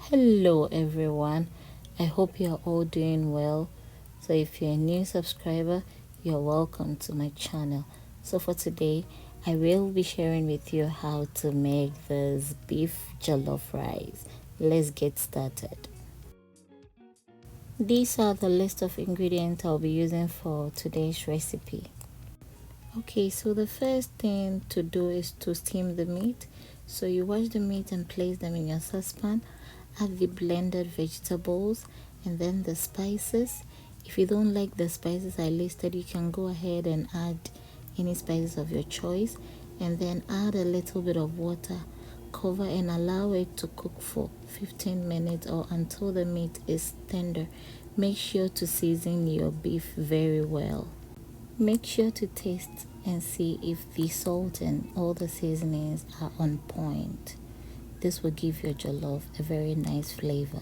Hello everyone, I hope you're all doing well. So if you're a new subscriber, you're welcome to my channel. So for today, I will be sharing with you how to make this beef jollof rice. Let's get started. These are the list of ingredients I'll be using for today's recipe. Okay, so the first thing to do is to steam the meat. So you wash the meat and place them in your saucepan. Add the blended vegetables and then the spices. If you don't like the spices I listed, you can go ahead and add any spices of your choice, and then add a little bit of water. Cover and allow it to cook for 15 minutes or until the meat is tender. Make sure to season your beef very well. Make sure to taste and see if the salt and all the seasonings are on point. This will give your jollof a very nice flavor.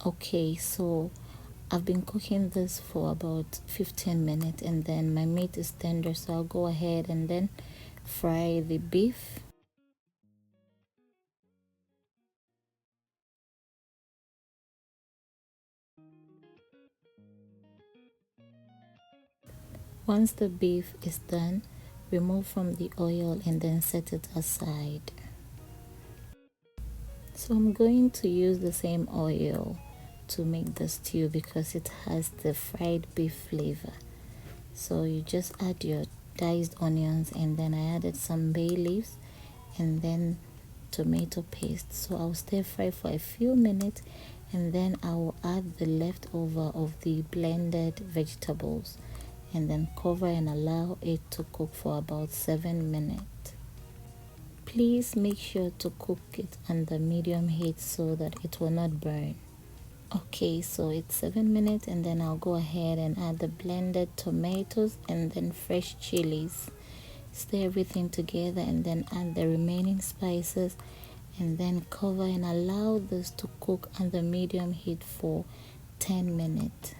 Okay, so I've been cooking this for about 15 minutes and then my meat is tender, so I'll go ahead and then fry the beef. Once the beef is done, remove from the oil and then set it aside. So I'm going to use the same oil to make the stew because it has the fried beef flavor. So you just add your diced onions, and then I added some bay leaves and then tomato paste. So I'll stir fry for a few minutes and then I will add the leftover of the blended vegetables and then cover and allow it to cook for about 7 minutes. Please make sure to cook it under medium heat so that it will not burn. Okay, so it's 7 minutes and then I'll go ahead and add the blended tomatoes and then fresh chilies. Stir everything together and then add the remaining spices and then cover and allow this to cook under medium heat for 10 minutes.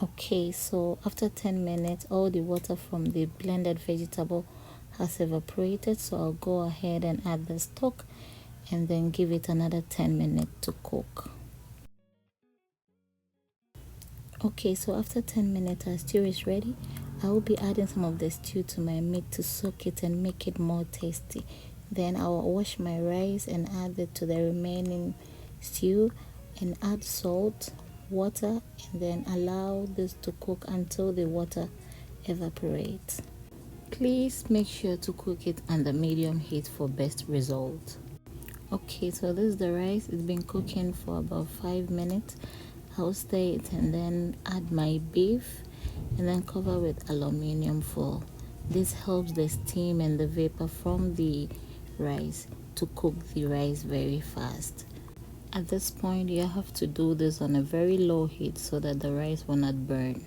Okay, so after 10 minutes all the water from the blended vegetable has evaporated, so I'll go ahead and add the stock and then give it another 10 minutes to cook. Okay, so after 10 minutes our stew is ready. I will be adding some of the stew to my meat to soak it and make it more tasty. Then I will wash my rice and add it to the remaining stew and add salt, water, and then allow this to cook until the water evaporates. Please make sure to cook it under medium heat for best result. Okay, so this is the rice. It's been cooking for about 5 minutes. I'll stir it and then add my beef and then cover with aluminium foil. This helps the steam and the vapor from the rice to cook the rice very fast. At this point you have to do this on a very low heat so that the rice will not burn.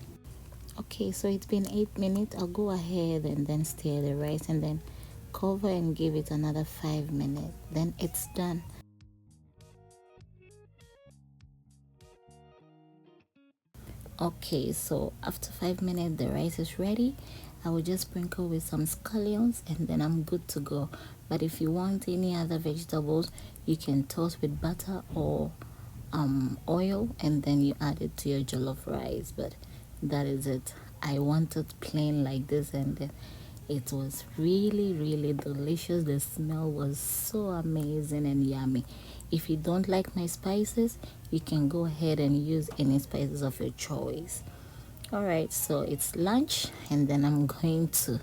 Okay, so it's been 8 minutes. I'll go ahead and then stir the rice and then cover and give it another 5 minutes. Then it's done. Okay, so after 5 minutes the rice is ready. I will just sprinkle with some scallions and then I'm good to go. But if you want any other vegetables, you can toast with butter or oil and then you add it to your jollof rice. But that is it. I want it plain like this, and then it was really delicious. The smell was so amazing and yummy. If you don't like my spices, you can go ahead and use any spices of your choice. Alright, so it's lunch and then I'm going to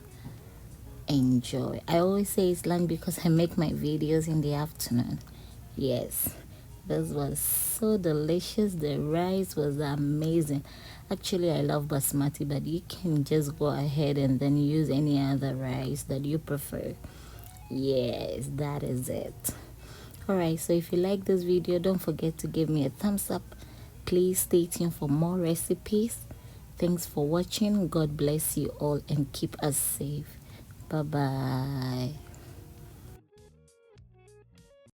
enjoy. I always say it's lunch because I make my videos in the afternoon. Yes, this was so delicious. The rice was amazing. Actually I love basmati, but you can just go ahead and then use any other rice that you prefer. Yes, that is it. Alright, so if you like this video, don't forget to give me a thumbs up. Please stay tuned for more recipes. Thanks for watching. God bless you all and keep us safe. Bye bye.